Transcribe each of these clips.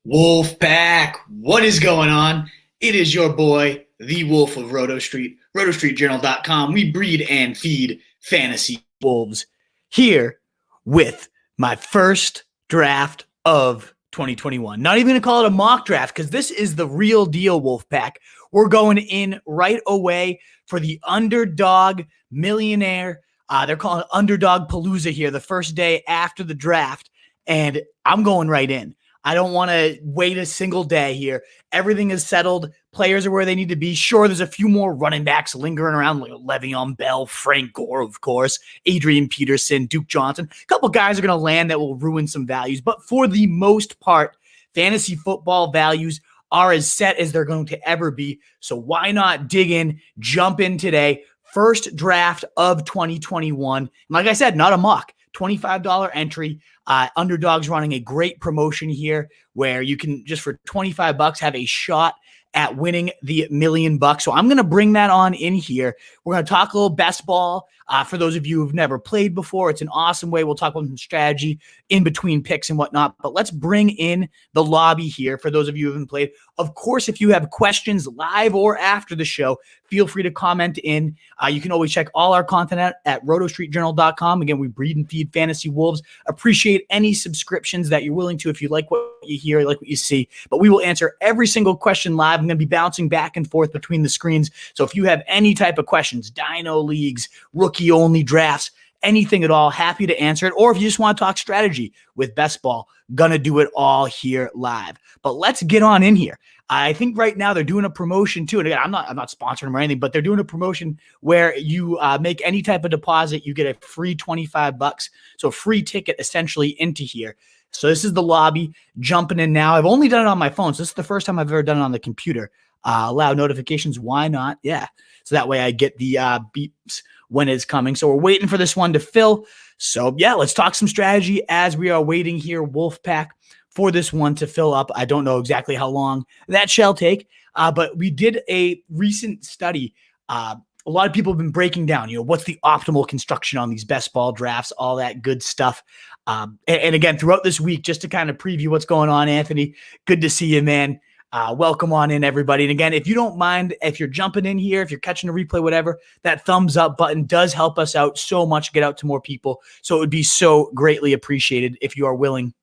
Wolf Pack, what is going on? It is your boy, the Wolf of Roto Street, rotostreetjournal.com. We breed and feed fantasy wolves here with my first draft of 2021. Not even going to call it a mock draft because this is the real deal, Wolf Pack. We're going in right away for the Underdog Millionaire. They're calling it Underdog Palooza here, the first day after the draft, and I'm going right in. I don't want to wait a single day here. Everything is settled. Players are where they need to be. Sure, there's a few more running backs lingering around, like Le'Veon Bell, Frank Gore, of course, Adrian Peterson, Duke Johnson. A couple guys are going to land that will ruin some values. But for the most part, fantasy football values are as set as they're going to ever be. So why not dig in, jump in today? First draft of 2021. And like I said, not a mock. $25 entry. Underdog's running a great promotion here where you can just for $25 have a shot at winning the $1 million. So I'm going to bring that on in here. We're going to talk a little best ball. For those of you who've never played before, it's an awesome way. We'll talk about some strategy in between picks and whatnot. But let's bring in the lobby here for those of you who haven't played. Of course, if you have questions live or after the show, feel free to comment in. You can always check all our content at rotostreetjournal.com. Again, we breed and feed fantasy wolves. Appreciate any subscriptions that you're willing to if you like what you hear, like what you see. But we will answer every single question live. I'm going to be bouncing back and forth between the screens. So if you have any type of questions, Dino Leagues, rookie-only drafts, anything at all, happy to answer it. Or if you just want to talk strategy with Best Ball, gonna do it all here live. But let's get on in here. I think right now they're doing a promotion too. And again, I'm not sponsoring them or anything, but they're doing a promotion where you make any type of deposit, you get a free $25. So a free ticket essentially into here. So this is the lobby, jumping in now. I've only done it on my phone. So this is the first time I've ever done it on the computer. Allow notifications. Why not? Yeah. So that way I get the beeps when it's coming. So we're waiting for this one to fill. So yeah, let's talk some strategy as we are waiting here, Wolfpack, for this one to fill up. I don't know exactly how long that shall take, but we did a recent study. A lot of people have been breaking down, what's the optimal construction on these best ball drafts, all that good stuff. And again, throughout this week, just to kind of preview what's going on, Anthony, good to see you, man. Welcome on in, everybody. And again, if you don't mind, if you're jumping in here, if you're catching a replay, whatever, that thumbs up button does help us out so much, get out to more people. So it would be so greatly appreciated if you are willing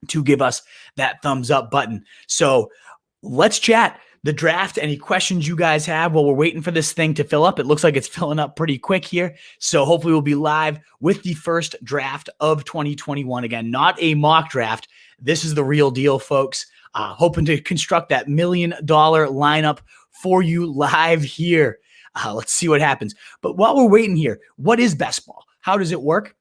to give us that thumbs up button. So let's chat the draft. Any questions you guys have while we're waiting for this thing to fill up? It looks like it's filling up pretty quick here. So hopefully we'll be live with the first draft of 2021. Again, not a mock draft. This is the real deal, folks. Hoping to construct that $1 million lineup for you live here. Let's see what happens. But while we're waiting here, what is best ball? How does it work?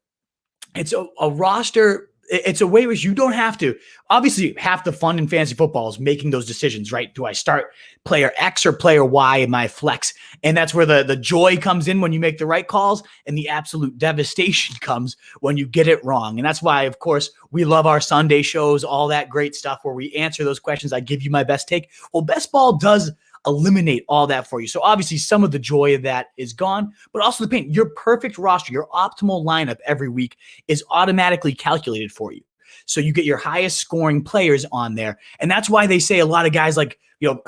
It's a roster. It's a way which you don't have to. Obviously, half the fun in fantasy football is making those decisions, right? Do I start player X or player Y in my flex? And that's where the joy comes in when you make the right calls, and the absolute devastation comes when you get it wrong. And that's why, of course, we love our Sunday shows, all that great stuff where we answer those questions. I give you my best take. Well, best ball does eliminate all that for you. So obviously some of the joy of that is gone, but also the pain. Your perfect roster, your optimal lineup every week is automatically calculated for you. So you get your highest scoring players on there. And that's why they say a lot of guys like,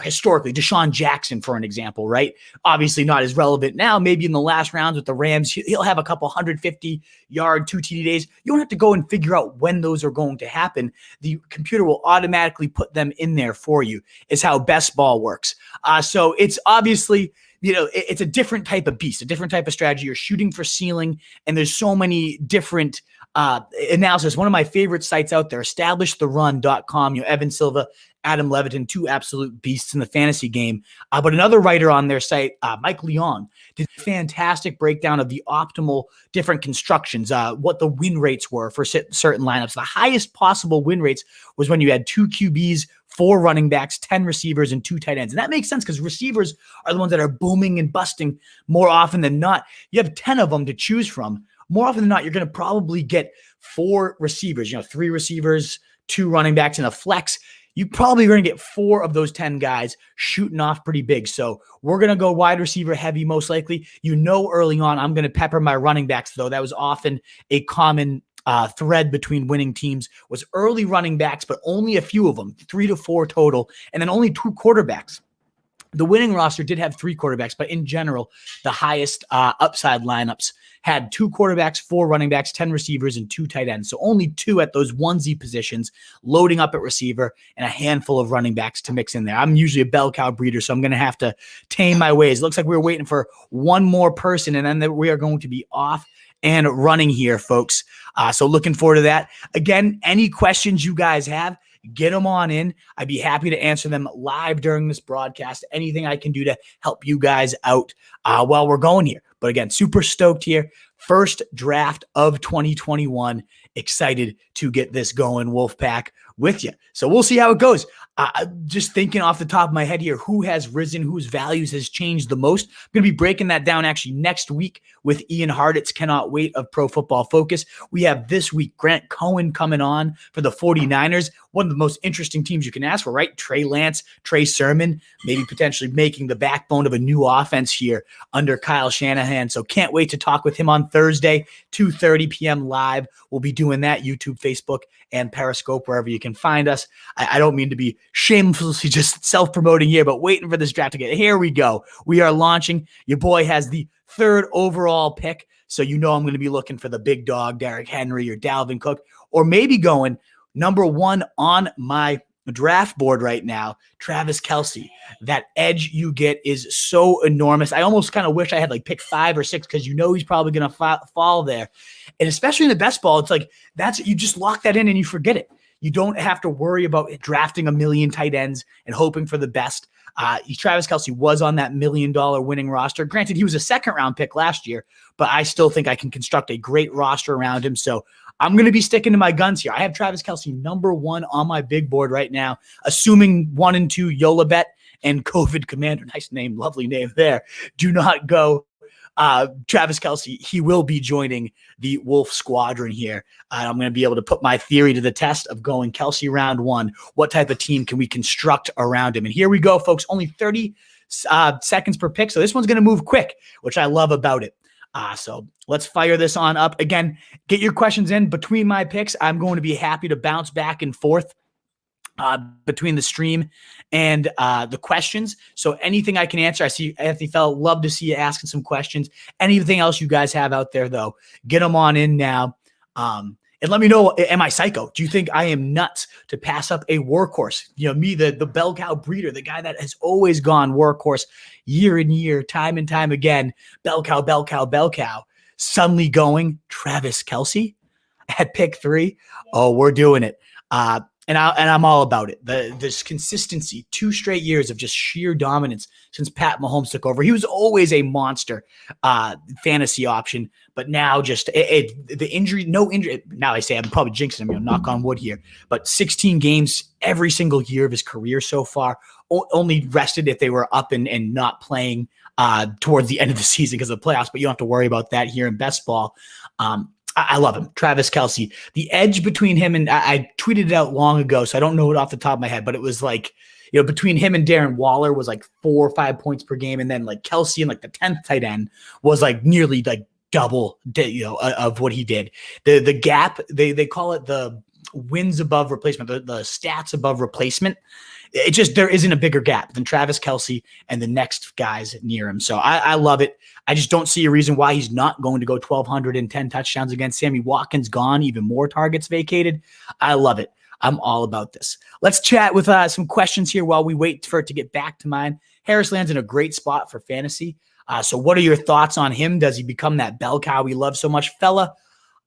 historically, Deshaun Jackson, for an example, right? Obviously not as relevant now. Maybe in the last rounds with the Rams, he'll have a couple 150-yard, 2 TD days. You don't have to go and figure out when those are going to happen. The computer will automatically put them in there for you, is how best ball works. So it's obviously, it's a different type of beast, a different type of strategy. You're shooting for ceiling, and there's so many different analysis. One of my favorite sites out there, establishtheRun.com, Evan Silva, Adam Levitin, 2 absolute beasts in the fantasy game. But another writer on their site, Mike Leong, did a fantastic breakdown of the optimal different constructions, what the win rates were for certain lineups. The highest possible win rates was when you had 2 QBs, 4 running backs, 10 receivers, and 2 tight ends. And that makes sense because receivers are the ones that are booming and busting more often than not. You have 10 of them to choose from. More often than not, you're going to probably get 4 receivers, 3 receivers, 2 running backs, and a flex. You probably are going to get 4 of those 10 guys shooting off pretty big. So we're going to go wide receiver heavy, most likely. Early on, I'm going to pepper my running backs, though. That was often a common thread between winning teams was early running backs, but only a few of them, 3 to 4 total, and then only 2 quarterbacks. The winning roster did have 3 quarterbacks, but in general, the highest upside lineups had 2 quarterbacks, 4 running backs, 10 receivers, and 2 tight ends. So only 2 at those onesie positions, loading up at receiver, and a handful of running backs to mix in there. I'm usually a bell cow breeder, so I'm going to have to tame my ways. It looks like we're waiting for one more person, and then we are going to be off and running here, folks. So looking forward to that. Again, any questions you guys have, get them on in. I'd be happy to answer them live during this broadcast. Anything I can do to help you guys out while we're going here. But again, super stoked here. First draft of 2021. Excited to get this going, Wolfpack, with you. So we'll see how it goes. Just thinking off the top of my head here, who has risen, whose values has changed the most. I'm going to be breaking that down actually next week with Ian Hartitz, Cannot Wait of Pro Football Focus. We have this week Grant Cohen coming on for the 49ers. One of the most interesting teams you can ask for, right? Trey Lance, Trey Sermon, maybe potentially making the backbone of a new offense here under Kyle Shanahan. So can't wait to talk with him on Thursday, 2:30 p.m. live. We'll be doing that YouTube, Facebook, and Periscope, wherever you can find us. I don't mean to be shamelessly just self-promoting here, but waiting for this draft to get. Here we go. We are launching. Your boy has the 3rd overall pick, so you know I'm going to be looking for the big dog, Derrick Henry or Dalvin Cook, or maybe going number 1 on my draft board right now, Travis Kelce. That edge you get is so enormous. I almost kind of wish I had like pick 5 or 6 because you know he's probably going to fall there. And especially in the best ball, it's like you just lock that in and you forget it. You don't have to worry about drafting a million tight ends and hoping for the best. Travis Kelce was on that $1 million winning roster. Granted, he was a 2nd-round pick last year, but I still think I can construct a great roster around him. So I'm going to be sticking to my guns here. I have Travis Kelce number 1 on my big board right now, assuming 1 and 2 Yola Bet and COVID Commander, nice name, lovely name there, do not go. Travis Kelce, he will be joining the Wolf Squadron here. I'm going to be able to put my theory to the test of going Kelce round 1. What type of team can we construct around him? And here we go, folks. Only 30 seconds per pick. So this one's going to move quick, which I love about it. So let's fire this on up. Again, get your questions in between my picks. I'm going to be happy to bounce back and forth between the stream and the questions. So anything I can answer. I see Anthony Fell, love to see you asking some questions. Anything else you guys have out there, though, get them on in now. And let me know, am I psycho? Do you think I am nuts to pass up a workhorse? You know, me, the bell cow breeder, the guy that has always gone workhorse year in year, time and time again, bell cow, bell cow, bell cow, suddenly going Travis Kelce at pick 3. Oh, we're doing it. And I'm all about it. This consistency, 2 straight years of just sheer dominance since Pat Mahomes took over. He was always a monster fantasy option, but now just the injury, no injury. Now I say I'm probably jinxing him, knock on wood here, but 16 games every single year of his career so far. Only rested if they were up and not playing towards the end of the season because of the playoffs, but you don't have to worry about that here in best ball. I love him. Travis Kelce. The edge between him and I tweeted it out long ago, so I don't know it off the top of my head, but it was like, between him and Darren Waller was like 4 or 5 points per game. And then like Kelce and like the 10th tight end was like nearly like double, of what he did. The gap, they call it the wins above replacement, the stats above replacement. It just, there isn't a bigger gap than Travis Kelce and the next guys near him. So I love it. I just don't see a reason why he's not going to go 1,210 touchdowns against Sammy Watkins gone, even more targets vacated. I love it. I'm all about this. Let's chat with some questions here while we wait for it to get back to mine. Harris lands in a great spot for fantasy. So what are your thoughts on him? Does he become that bell cow we love so much? Fella,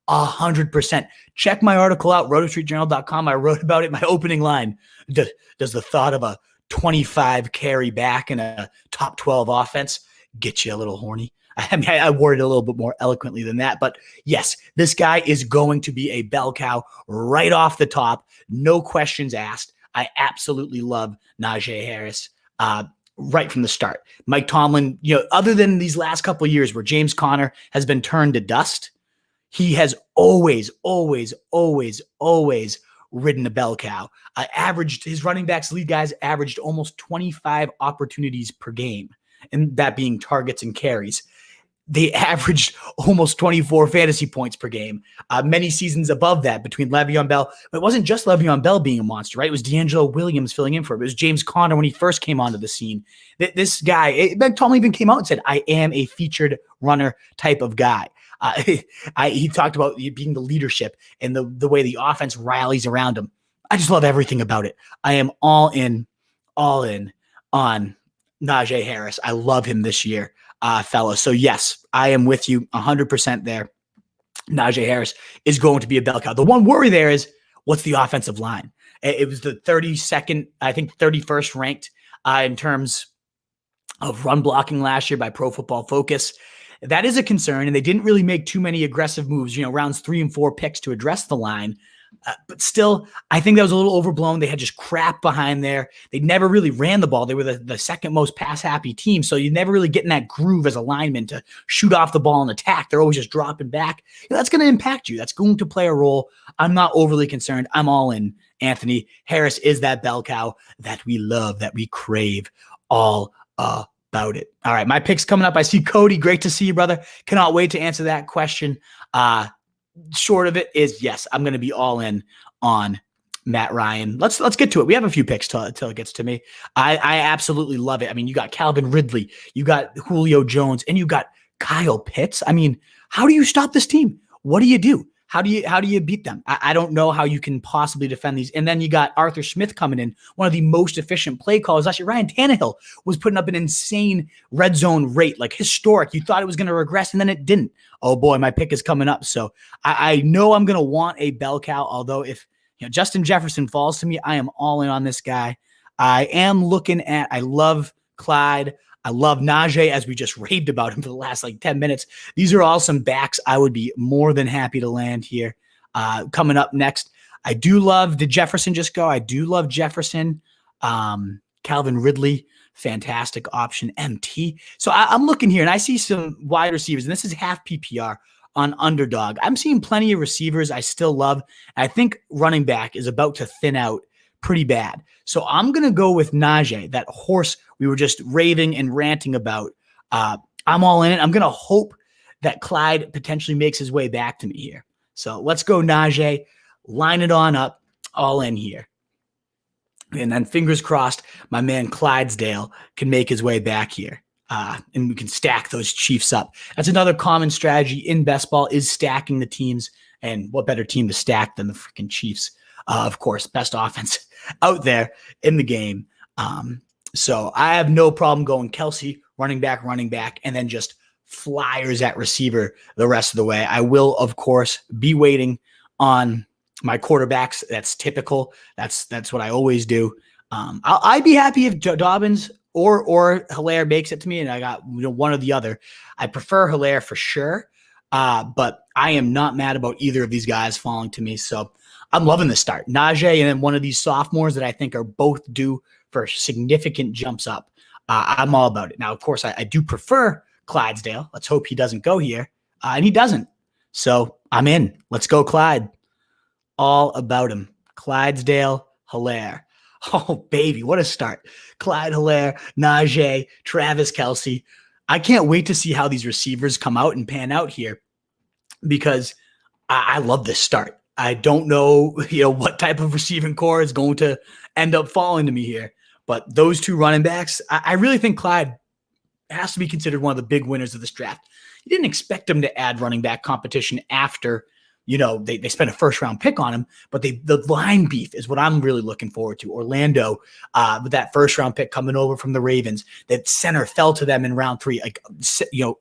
100%. Check my article out, rotostreetjournal.com. I wrote about it in my opening line. Does the thought of a 25 carry back in a top 12 offense get you a little horny? I mean, I worded a little bit more eloquently than that, but yes, this guy is going to be a bell cow right off the top. No questions asked. I absolutely love Najee Harris right from the start. Mike Tomlin, other than these last couple of years where James Conner has been turned to dust, he has always ridden a bell cow. His running backs lead guys averaged almost 25 opportunities per game, and that being targets and carries. they averaged almost 24 fantasy points per game. Many seasons above that between Le'Veon Bell. But it wasn't just Le'Veon Bell being a monster, right? It was D'Angelo Williams filling in for him. It was James Conner when he first came onto the scene. This guy, Ben Tomlin even came out and said, I am a featured runner type of guy. He talked about being the leadership and the way the offense rallies around him. I just love everything about it. I am all in on Najee Harris. I love him this year, fellas. So yes, I am with you 100% there. Najee Harris is going to be a bell cow. The one worry there is, what's the offensive line? It was the 32nd, I think 31st ranked in terms of run blocking last year by Pro Football Focus. That is a concern, and they didn't really make too many aggressive moves, rounds 3 and 4 picks to address the line. But still, I think that was a little overblown. They had just crap behind there. They never really ran the ball. They were the second most pass-happy team, so you never really get in that groove as a lineman to shoot off the ball and attack. They're always just dropping back. That's going to impact you. That's going to play a role. I'm not overly concerned. I'm all in. Anthony Harris is that bell cow that we love, that we crave, all about it. All right, my pick's coming up. I see Cody. Great to see you, brother. Cannot wait to answer that question. Short of it is, yes, I'm going to be all in on Matt Ryan. Let's get to it. We have a few picks till it gets to me. I absolutely love it. I mean, you got Calvin Ridley, you got Julio Jones, and you got Kyle Pitts. I mean, how do you stop this team? What do you do? How do you beat them? I don't know how you can possibly defend these. And then you got Arthur Smith coming in, one of the most efficient play calls. Actually, Ryan Tannehill was putting up an insane red zone rate, like historic. You thought it was going to regress, and then it didn't. Oh boy, my pick is coming up. So I know I'm going to want a bell cow. Although if Justin Jefferson falls to me, I am all in on this guy. I love Clyde. I love Najee, as we just raved about him for the last 10 minutes. These are all some backs I would be more than happy to land here. Coming up next, I do love, did Jefferson just go? I do love Jefferson. Calvin Ridley, fantastic option. MT. So I'm looking here, and I see some wide receivers, and this is half PPR on Underdog. I'm seeing plenty of receivers I still love. I think running back is about to thin out pretty bad. So I'm going to go with Najee, that horse we were just raving and ranting about. I'm all in it. I'm going to hope that Clyde potentially makes his way back to me here. So let's go Najee, line it on up, all in here. And then fingers crossed, my man Clydesdale can make his way back here. And we can stack those Chiefs up. That's another common strategy in best ball, is stacking the teams. And what better team to stack than the freaking Chiefs? Of course, best offense out there in the game. So I have no problem going Kelsey, running back, and then just flyers at receiver the rest of the way. I will, of course, be waiting on my quarterbacks. That's typical. That's what I always do. I'd be happy if Dobbins or Hilaire makes it to me, and I got one or the other. I prefer Hilaire for sure, but I am not mad about either of these guys falling to me. So I'm loving the start. Najee and then one of these sophomores that I think are both due for significant jumps up. I'm all about it. Now, of course, I do prefer Clydesdale. Let's hope he doesn't go here. And he doesn't. So I'm in. Let's go Clyde. All about him. Clydesdale, Hilaire. Oh, baby, what a start. Clyde, Hilaire, Najee, Travis Kelce. I can't wait to see how these receivers come out and pan out here, because I love this start. I don't know, what type of receiving core is going to end up falling to me here. But those two running backs, I really think Clyde has to be considered one of the big winners of this draft. You didn't expect him to add running back competition after, they spent a first-round pick on him, but the line beef is what I'm really looking forward to. Orlando, with that first-round pick coming over from the Ravens, that center fell to them in round 3.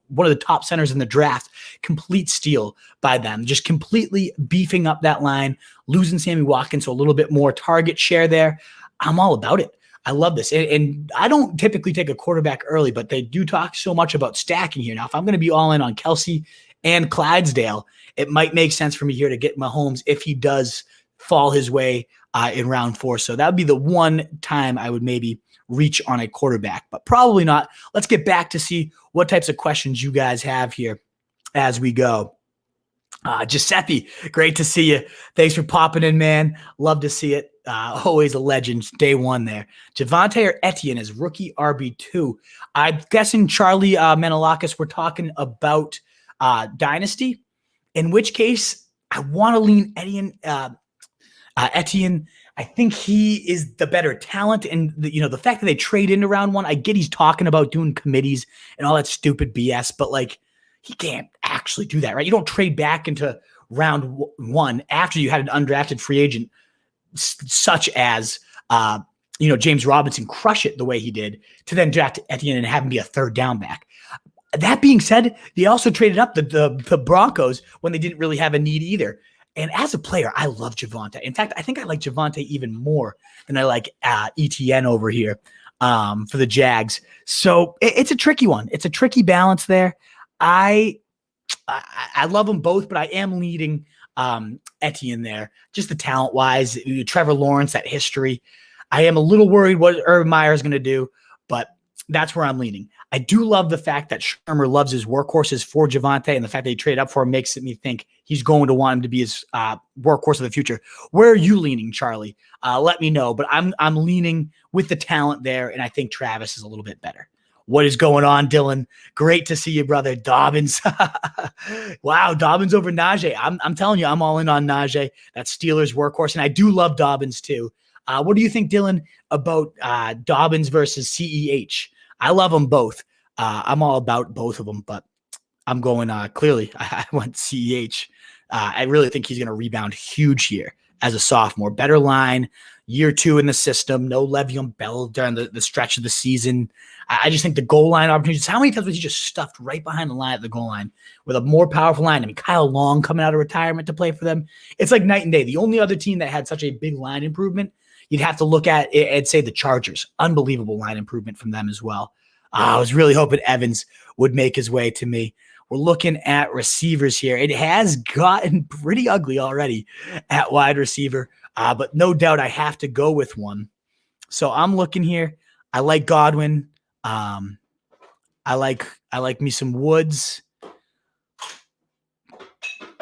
One of the top centers in the draft, complete steal by them, just completely beefing up that line, losing Sammy Watkins, so a little bit more target share there. I'm all about it. I love this. And I don't typically take a quarterback early, but they do talk so much about stacking here. Now, if I'm going to be all in on Kelsey and Clydesdale, it might make sense for me here to get Mahomes if he does fall his way in round 4. So that would be the one time I would maybe reach on a quarterback, but probably not. Let's get back to see what types of questions you guys have here as we go. Giuseppe, great to see you. Thanks for popping in, man. Love to see it. Always a legend. Day one there. Javonte or Etienne as rookie RB2. I'm guessing Charlie Menelakis, we're talking about Dynasty, in which case I want to lean Etienne. I think he is the better talent. And, the fact that they trade into round one, I get he's talking about doing committees and all that stupid BS, but like, he can't actually do that, right? You don't trade back into round one after you had an undrafted free agent such as, James Robinson crush it the way he did to then draft Etienne and have him be a third down back. That being said, they also traded up the Broncos when they didn't really have a need either. And as a player, I love Javonte. In fact, I think I like Javonte even more than I like Etienne over here for the Jags. So it's a tricky one. It's a tricky balance there. I love them both, but I am leading Etienne there, just the talent-wise. Trevor Lawrence, that history. I am a little worried what Urban Meyer is going to do, but that's where I'm leaning. I do love the fact that Shermer loves his workhorses for Javonte, and the fact that he traded up for him makes me think he's going to want him to be his workhorse of the future. Where are you leaning, Charlie? Let me know, but I'm leaning with the talent there, and I think Travis is a little bit better. What is going on, Dylan? Great to see you, brother. Dobbins. Wow, Dobbins over Najee. I'm telling you, I'm all in on Najee. That's Steelers workhorse, and I do love Dobbins too. What do you think, Dylan, about Dobbins versus CEH? I love them both. I'm all about both of them, but I'm going clearly. I want CEH. I really think he's going to rebound huge here as a sophomore. Better line, year two in the system, no Le'Veon Bell during the stretch of the season. I just think the goal line opportunities, how many times was he just stuffed right behind the line at the goal line with a more powerful line? I mean, Kyle Long coming out of retirement to play for them. It's like night and day. The only other team that had such a big line improvement, you'd have to look at it and say the Chargers. Unbelievable line improvement from them as well. I was really hoping Evans would make his way to me. We're looking at receivers here. It has gotten pretty ugly already at wide receiver, but no doubt I have to go with one. So I'm looking here. I like Godwin. I like me some Woods.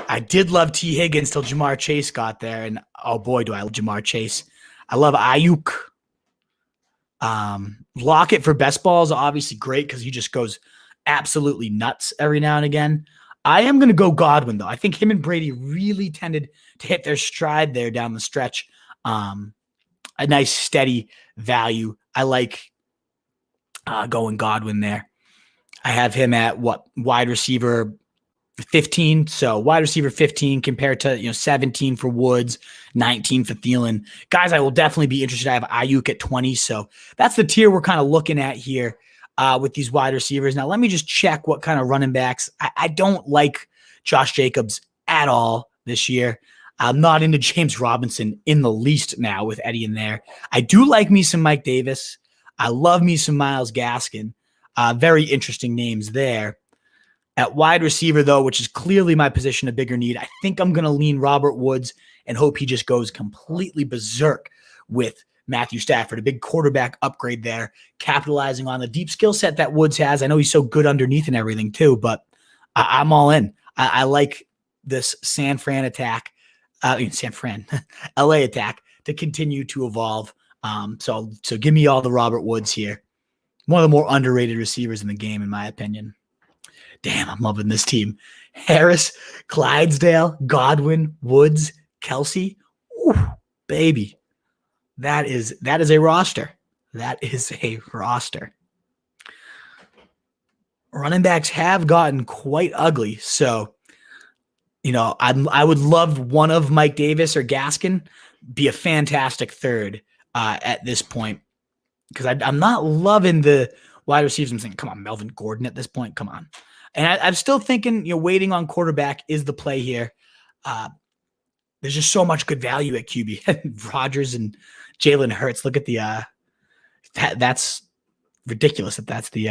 I did love T. Higgins till Jamar Chase got there, and oh boy, do I love Jamar Chase. I love Ayuk. Lockett for best ball is obviously great because he just goes absolutely nuts every now and again. I am going to go Godwin, though. I think him and Brady really tended to hit their stride there down the stretch. A nice steady value. I like going Godwin there. I have him at wide receiver 15. So wide receiver 15 compared to 17 for Woods, 19 for Thielen. Guys, I will definitely be interested. I have Ayuk at 20. So that's the tier we're kind of looking at here with these wide receivers. Now let me just check what kind of running backs. I don't like Josh Jacobs at all this year. I'm not into James Robinson in the least now with Eddie in there. I do like me some Mike Davis. I love me some Myles Gaskin. Very interesting names there. At wide receiver, though, which is clearly my position of bigger need, I think I'm going to lean Robert Woods and hope he just goes completely berserk with Matthew Stafford. A big quarterback upgrade there, capitalizing on the deep skill set that Woods has. I know he's so good underneath and everything too, but I'm all in. I like this San Fran attack, LA attack to continue to evolve. So give me all the Robert Woods here. One of the more underrated receivers in the game, in my opinion. Damn, I'm loving this team. Harris, Clydesdale, Godwin, Woods, Kelsey. Ooh, baby. That is a roster. That is a roster. Running backs have gotten quite ugly. So, I would love one of Mike Davis or Gaskin be a fantastic third at this point. Because I'm not loving the wide receivers. I'm saying, come on, Melvin Gordon at this point. Come on. And I'm still thinking, waiting on quarterback is the play here. There's just so much good value at QB. Rodgers and Jalen Hurts. Look at the that's ridiculous if that's the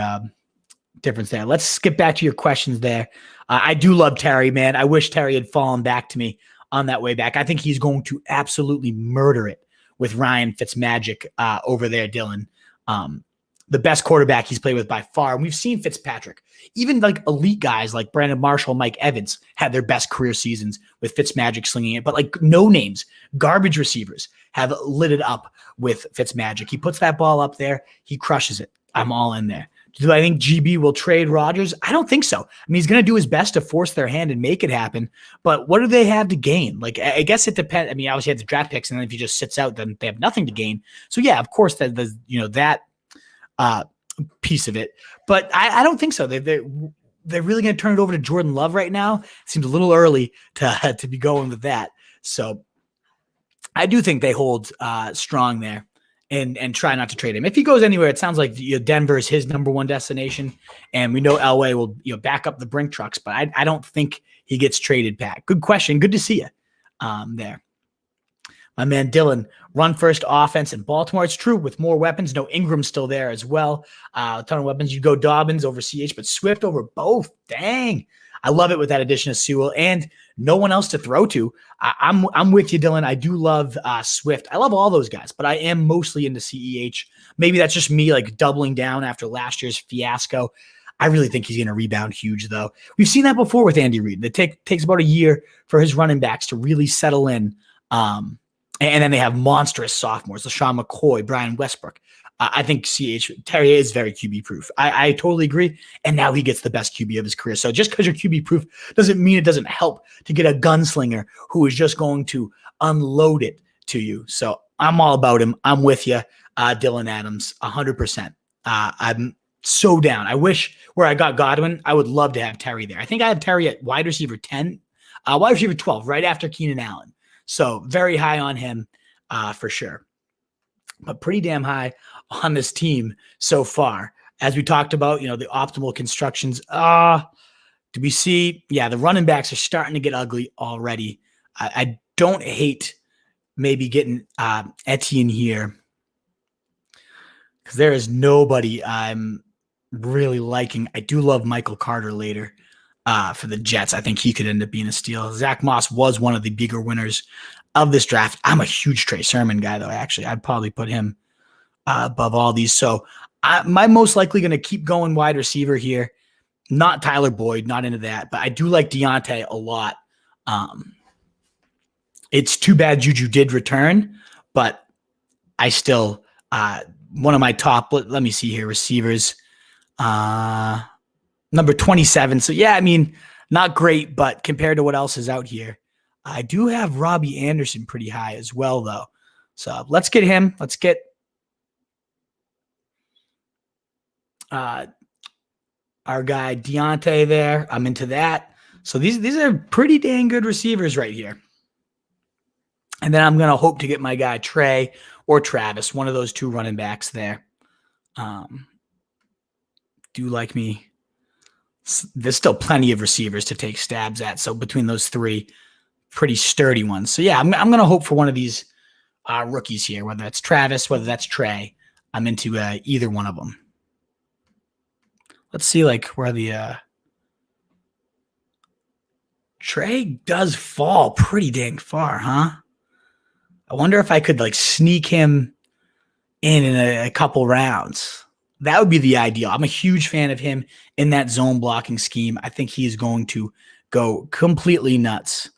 difference there. Let's skip back to your questions there. I do love Terry, man. I wish Terry had fallen back to me on that way back. I think he's going to absolutely murder it with Ryan Fitzmagic over there, Dylan. the best quarterback he's played with by far. And we've seen Fitzpatrick. Even like elite guys like Brandon Marshall, Mike Evans had their best career seasons with Fitzmagic slinging it. But like no names, garbage receivers have lit it up with Fitzmagic. He puts that ball up there. He crushes it. I'm all in there. Do I think GB will trade Rodgers? I don't think so. I mean, he's going to do his best to force their hand and make it happen. But what do they have to gain? Like, I guess it depends. I mean, obviously, you have the draft picks, and then if he just sits out, then they have nothing to gain. So, yeah, of course, that piece of it. But I don't think so. They're really going to turn it over to Jordan Love right now. It seems a little early to be going with that. So I do think they hold strong there. And try not to trade him. If he goes anywhere, it sounds like Denver is his number one destination, and we know Elway will back up the Brink trucks. But I don't think he gets traded, Pat. Good question. Good to see you there. My man Dylan, run first offense in Baltimore. It's true with more weapons. No, Ingram's still there as well. A ton of weapons. You go Dobbins over CH, but Swift over both. Dang. I love it with that addition of Sewell and no one else to throw to. I'm with you, Dylan. I do love Swift. I love all those guys, but I am mostly into CEH. Maybe that's just me like doubling down after last year's fiasco. I really think he's going to rebound huge, though. We've seen that before with Andy Reid. It takes about a year for his running backs to really settle in. And then they have monstrous sophomores, LaShawn McCoy, Brian Westbrook. I think Terry is very QB proof. I totally agree. And now he gets the best QB of his career. So just because you're QB proof doesn't mean it doesn't help to get a gunslinger who is just going to unload it to you. So I'm all about him. I'm with you, Dylan Adams, 100%. I'm so down. I wish where I got Godwin, I would love to have Terry there. I think I have Terry at wide receiver 10, wide receiver 12, right after Keenan Allen. So very high on him for sure. But pretty damn high on this team so far. As we talked about, the optimal constructions. Do we see? Yeah, the running backs are starting to get ugly already. I don't hate maybe getting Etienne here because there is nobody I'm really liking. I do love Michael Carter later for the Jets. I think he could end up being a steal. Zach Moss was one of the bigger winners of this draft. I'm a huge Trey Sermon guy, though. Actually, I'd probably put him above all these. So I'm most likely going to keep going wide receiver here. Not Tyler Boyd, not into that, but I do like Deontay a lot. It's too bad Juju did return, but I still one of my top. Let me see here, receivers. Number 27. So yeah, I mean, not great, but compared to what else is out here. I do have Robbie Anderson pretty high as well, though. So let's get him. Let's get our guy Deontay there. I'm into that. So these are pretty dang good receivers right here. And then I'm going to hope to get my guy Trey or Travis, one of those two running backs there. Do like me. There's still plenty of receivers to take stabs at. So between those three, pretty sturdy ones. So yeah, I'm going to hope for one of these rookies here, whether that's Travis, whether that's Trey. I'm into either one of them. Let's see like where the Trey does fall pretty dang far, huh? I wonder if I could like sneak him in a couple rounds. That would be the ideal. I'm a huge fan of him in that zone blocking scheme. I think he is going to go completely nuts.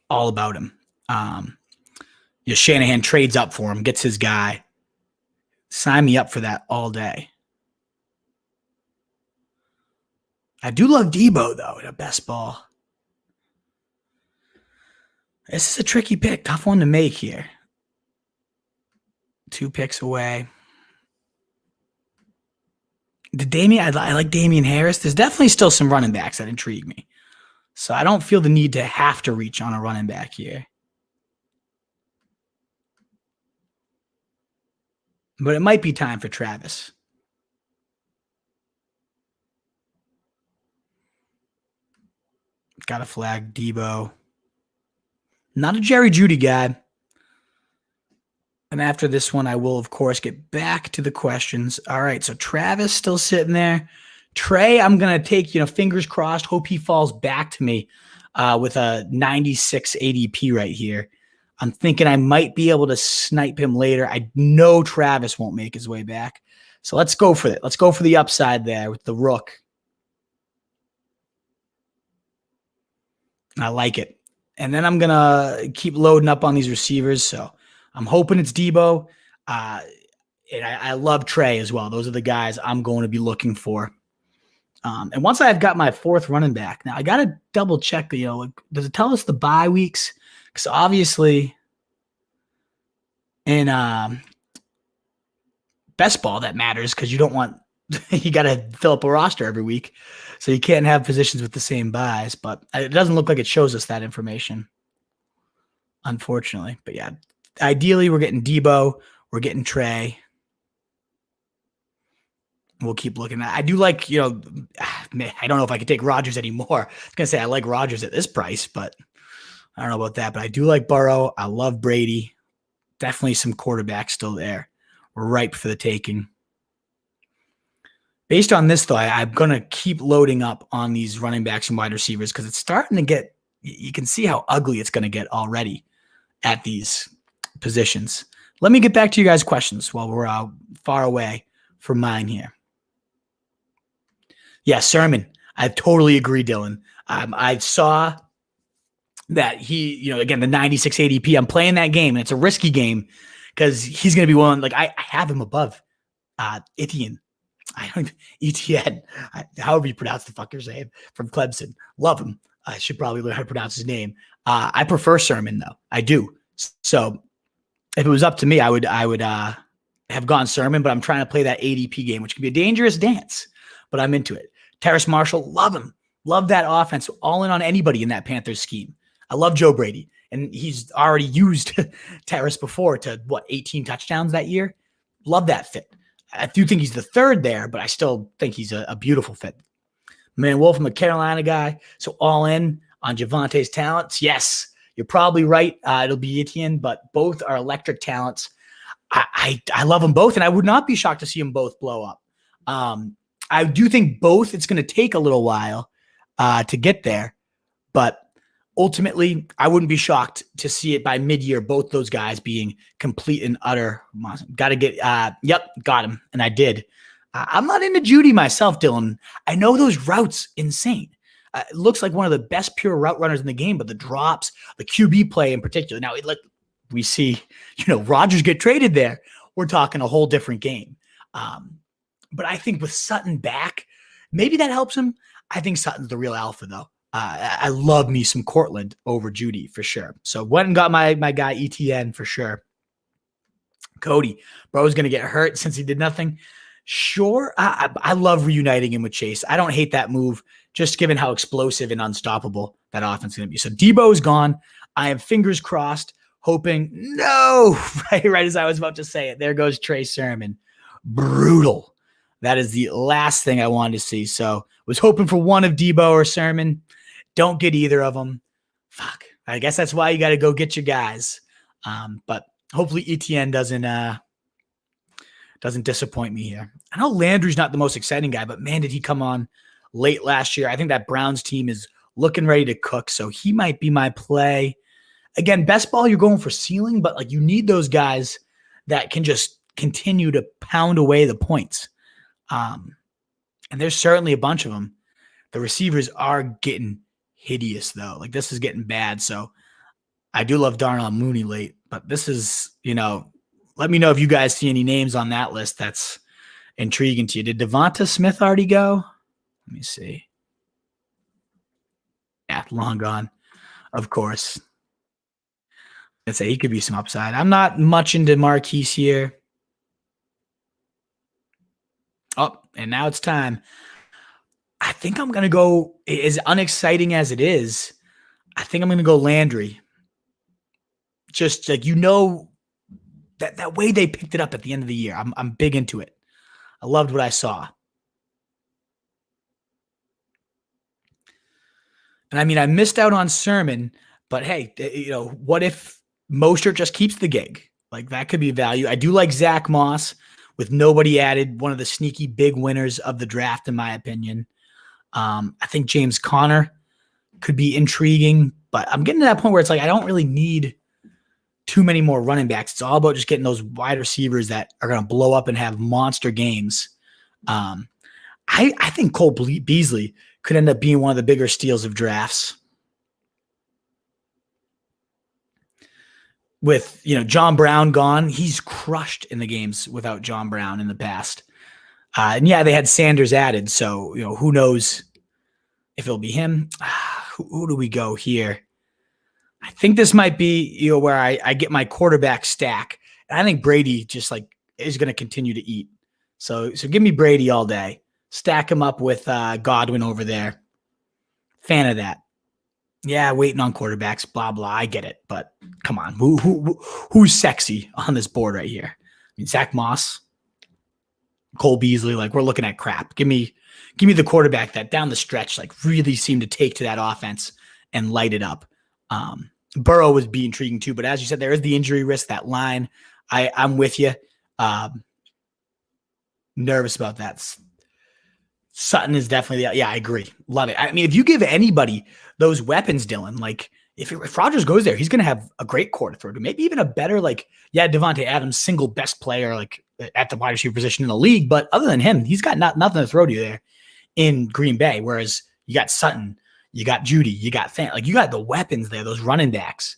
All about him. Shanahan trades up for him, gets his guy. Sign me up for that all day. I do love Debo, though, in a best ball. This is a tricky pick. Tough one to make here. 2 picks away. I like Damian Harris. There's definitely still some running backs that intrigue me. So I don't feel the need to have to reach on a running back here. But it might be time for Travis. Got to flag Debo. Not a Jerry Jeudy guy. And after this one, I will, of course, get back to the questions. All right, so Travis still sitting there. Trey, I'm going to take, fingers crossed, hope he falls back to me with a 96 ADP right here. I'm thinking I might be able to snipe him later. I know Travis won't make his way back. So let's go for it. Let's go for the upside there with the rook. I like it. And then I'm going to keep loading up on these receivers. So I'm hoping it's Debo. And I love Trey as well. Those are the guys I'm going to be looking for. And once I've got my fourth running back, now I got to double check, does it tell us the bye weeks? Because obviously in best ball that matters because you don't want, you got to fill up a roster every week. So you can't have positions with the same buys, but it doesn't look like it shows us that information, unfortunately. But yeah, ideally we're getting Debo, we're getting Trey. We'll keep looking at. I do like, I don't know if I could take Rodgers anymore. I was going to say I like Rodgers at this price, but I don't know about that. But I do like Burrow. I love Brady. Definitely some quarterbacks still there. We're ripe for the taking. Based on this, though, I'm going to keep loading up on these running backs and wide receivers because it's starting to get, you can see how ugly it's going to get already at these positions. Let me get back to you guys' questions while we're far away from mine here. Yeah, Sermon. I totally agree, Dylan. I saw that he, again, the 96 ADP. I'm playing that game, and it's a risky game because he's going to be one. Like I have him above Etienne. Etienne. However you pronounce the fucker's name from Clemson. Love him. I should probably learn how to pronounce his name. I prefer Sermon though. I do. So if it was up to me, I would have gone Sermon, but I'm trying to play that ADP game, which can be a dangerous dance. But I'm into it. Terrace Marshall, love him. Love that offense. All in on anybody in that Panthers scheme. I love Joe Brady. And he's already used Terrace before to, 18 touchdowns that year? Love that fit. I do think he's the third there, but I still think he's a beautiful fit. Man, Wolf, I'm a Carolina guy, so all in on Javante's talents. Yes, you're probably right. It'll be Etienne, but both are electric talents. I love them both, and I would not be shocked to see them both blow up. I do think both, it's going to take a little while to get there, but ultimately, I wouldn't be shocked to see it by mid-year, both those guys being complete and utter. Got to get, got him, and I did. I'm not into Judy myself, Dylan. I know those routes, insane. It looks like one of the best pure route runners in the game, but the drops, the QB play in particular. Now, we see, Rodgers get traded there. We're talking a whole different game. But I think with Sutton back, maybe that helps him. I think Sutton's the real alpha, though. I love me some Cortland over Judy for sure. So went and got my guy ETN for sure. Cody, bro's going to get hurt since he did nothing. Sure. I love reuniting him with Chase. I don't hate that move, just given how explosive and unstoppable that offense is going to be. So Debo is gone. I am fingers crossed, hoping no, right as I was about to say it. There goes Trey Sermon. Brutal. That is the last thing I wanted to see. So was hoping for one of Debo or Sermon. Don't get either of them. Fuck. I guess that's why you got to go get your guys. But hopefully ETN doesn't disappoint me here. I know Landry's not the most exciting guy, but man, did he come on late last year. I think that Browns team is looking ready to cook, so he might be my play. Again, best ball, you're going for ceiling, but you need those guys that can just continue to pound away the points. And there's certainly a bunch of them. The receivers are getting hideous, though. This is getting bad. So I do love Darnell Mooney late, but this is, let me know if you guys see any names on that list that's intriguing to you. Did Devonta Smith already go? Let me see. Yeah, long gone, of course. I'd say he could be some upside. I'm not much into Marquise here. Oh, and now it's time. I think I'm going to go, as unexciting as it is, I think I'm going to go Landry. Just that way they picked it up at the end of the year. I'm big into it. I loved what I saw. And I mean, I missed out on Sermon, but hey, what if Mostert just keeps the gig? That could be value. I do like Zach Moss with nobody added, one of the sneaky big winners of the draft, in my opinion. I think James Conner could be intriguing, but I'm getting to that point where it's I don't really need too many more running backs. It's all about just getting those wide receivers that are going to blow up and have monster games. I think Cole Beasley could end up being one of the bigger steals of drafts. With, John Brown gone, he's crushed in the games without John Brown in the past. And yeah, they had Sanders added, so who knows if it'll be him. Who do we go here? I think this might be where I get my quarterback stack, and I think Brady just is going to continue to eat. So give me Brady all day. Stack him up with Godwin over there. Fan of that. Yeah, waiting on quarterbacks, blah blah. I get it, but come on, who's sexy on this board right here? I mean, Zach Moss, Cole Beasley. We're looking at crap. Give me the quarterback that down the stretch really seemed to take to that offense and light it up. Burrow would be intriguing too, but as you said, there is the injury risk. That line, I'm with you. Nervous about that. Sutton is definitely, I agree. Love it. I mean, if you give anybody those weapons, Dylan, if Rodgers goes there, he's going to have a great core to throw to. Maybe even a better, Devontae Adams, single best player, at the wide receiver position in the league. But other than him, he's got nothing to throw to there in Green Bay. Whereas you got Sutton, you got Judy, you got you got the weapons there, those running backs.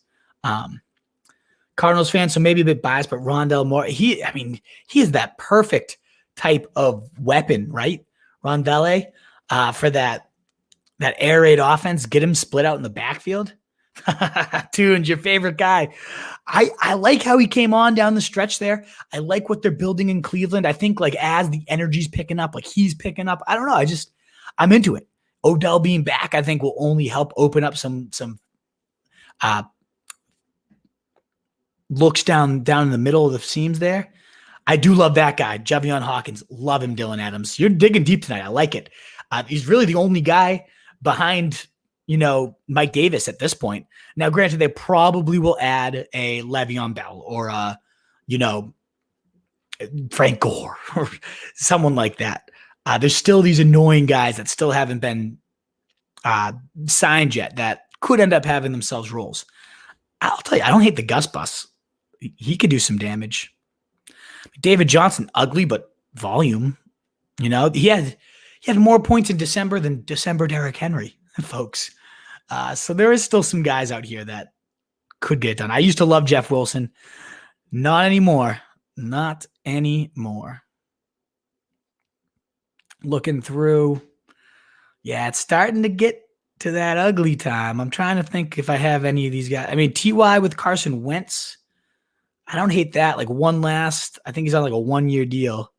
Cardinals fan, so maybe a bit biased, but Rondale Moore, he is that perfect type of weapon, right? Rondale, for that air raid offense, get him split out in the backfield. Tunes, your favorite guy. I like how he came on down the stretch there. I like what they're building in Cleveland. I think as the energy's picking up, he's picking up. I don't know. I'm into it. Odell being back, I think, will only help open up some looks down in the middle of the seams there. I do love that guy, Javion Hawkins. Love him, Dylan Adams. You're digging deep tonight. I like it. He's really the only guy behind, Mike Davis at this point. Now, granted, they probably will add a Le'Veon Bell or Frank Gore or someone like that. There's still these annoying guys that still haven't been signed yet that could end up having themselves roles. I'll tell you, I don't hate the Gus Bus. He could do some damage. David Johnson, ugly, but volume. He had more points in December than December Derrick Henry, folks. So there is still some guys out here that could get it done. I used to love Jeff Wilson. Not anymore. Not anymore. Looking through. Yeah, it's starting to get to that ugly time. I'm trying to think if I have any of these guys. I mean, T.Y. with Carson Wentz. I don't hate that. I think he's on a 1-year deal.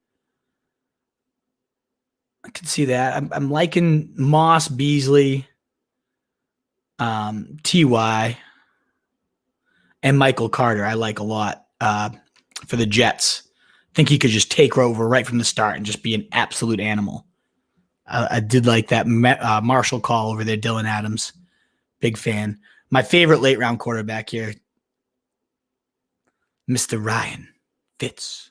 I can see that. I'm liking Moss, Beasley, T.Y., and Michael Carter. I like a lot for the Jets. I think he could just take over right from the start and just be an absolute animal. I did like that Marshall call over there, Dylan Adams. Big fan. My favorite late-round quarterback here, Mr. Ryan Fitzpatrick.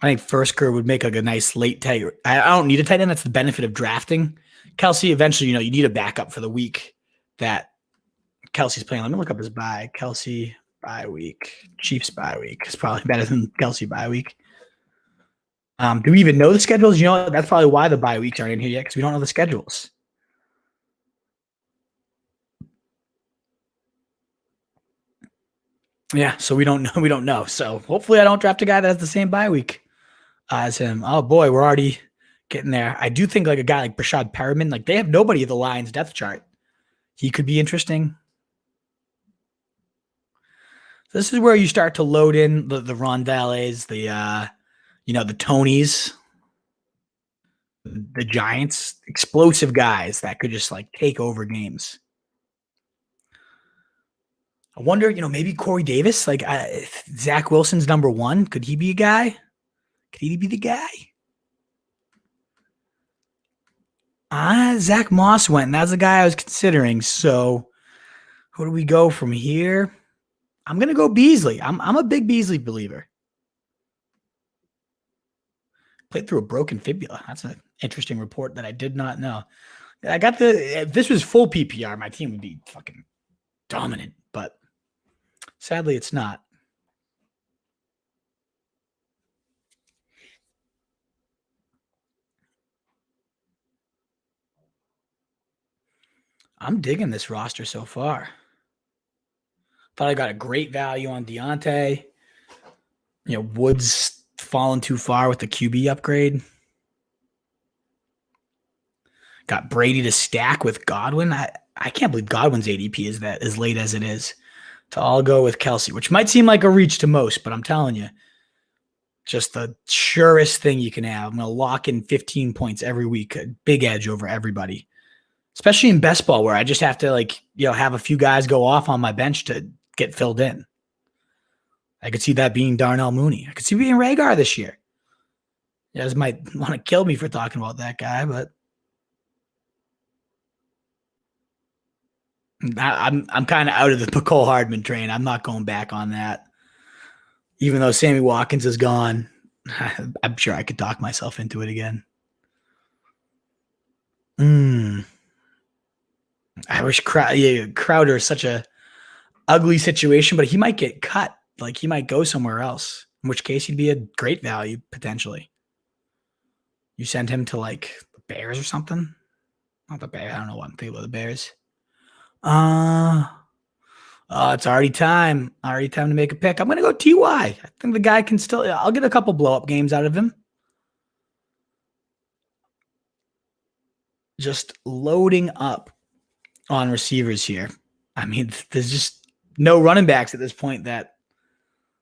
I think Fursker would make a nice late tight. I don't need a tight end. That's the benefit of drafting. Kelsey, eventually, you need a backup for the week that Kelsey's playing. Let me look up his bye. Kelsey bye week. Chiefs bye week is probably better than Kelsey bye week. Do we even know the schedules? That's probably why the bye weeks aren't in here yet, because we don't know the schedules. Yeah, so we don't know. So hopefully I don't draft a guy that has the same bye week as him. Oh boy, we're already getting there. I do think a guy like Brashad Perriman, they have nobody at the Lions depth chart. He could be interesting. This is where you start to load in the Rondales, the Tonys, the Giants, explosive guys that could just take over games. I wonder, maybe Corey Davis, Zach Wilson's number one. Could he be a guy? Could he be the guy? Zach Moss went, and that's the guy I was considering. So who do we go from here? I'm going to go Beasley. I'm a big Beasley believer. Played through a broken fibula. That's an interesting report that I did not know. If this was full PPR, my team would be fucking dominant, but sadly it's not. I'm digging this roster so far. Thought I got a great value on Deontay. Woods fallen too far with the QB upgrade. Got Brady to stack with Godwin. I can't believe Godwin's ADP is that as late as it is. To all go with Kelsey, which might seem like a reach to most, but I'm telling you, just the surest thing you can have. I'm going to lock in 15 points every week, a big edge over everybody, especially in best ball where I just have to have a few guys go off on my bench to get filled in. I could see that being Darnell Mooney. I could see being Rhaegar this year. You guys might want to kill me for talking about that guy, but I'm kind of out of the Mecole Hardman train. I'm not going back on that. Even though Sammy Watkins is gone, I'm sure I could talk myself into it again. I wish Crowder is such a ugly situation, but he might get cut. Like he might go somewhere else, in which case he'd be a great value potentially. You send him to like the Bears or something. Not the Bears. I don't know what I'm thinking about the Bears. It's already time. Already time to make a pick. I'm going to go TY. I think the guy can still, I'll get a couple blow-up games out of him. Just loading up on receivers here. I mean, there's just no running backs at this point that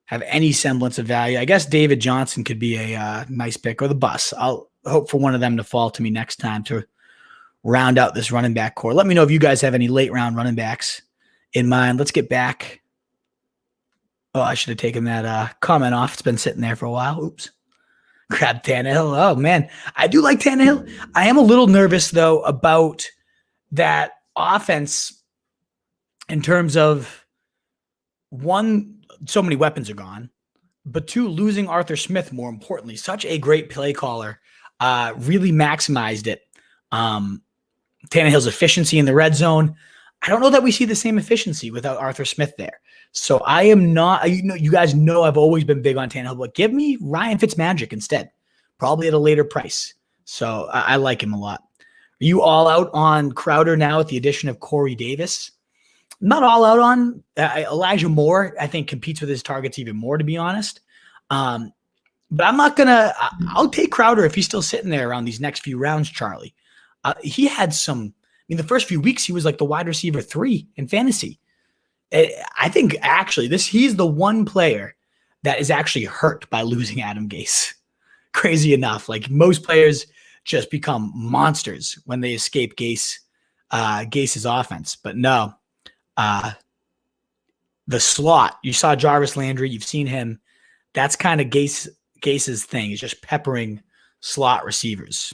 have any semblance of value. I guess David Johnson could be a nice pick, or the bus. I'll hope for one of them to fall to me next time to round out this running back core. Let me know if you guys have any late round running backs in mind. Let's get back. Oh, I should have taken that comment off. It's been sitting there for a while. Oops. Grab Tannehill. Oh, man. I do like Tannehill. I am a little nervous, though, about that offense in terms of, one, so many weapons are gone, but two, losing Arthur Smith, more importantly. Such a great play caller. Really maximized it. Tannehill's efficiency in the red zone. I don't know that we see the same efficiency without Arthur Smith there. So I am not, you guys know I've always been big on Tannehill, but give me Ryan Fitzmagic instead, probably at a later price. So I like him a lot. Are you all out on Crowder now with the addition of Corey Davis? Not all out on Elijah Moore. I think competes with his targets even more, to be honest. But I'm not going to, I'll take Crowder if he's still sitting there around these next few rounds, Charlie. He had some, the first few weeks, he was like the wide receiver 3 in fantasy. I think actually he's the one player that is actually hurt by losing Adam Gase. Crazy enough. Like most players just become monsters when they escape Gase's offense. But no, the slot, you saw Jarvis Landry, you've seen him. That's kind of Gase's thing, is just peppering slot receivers.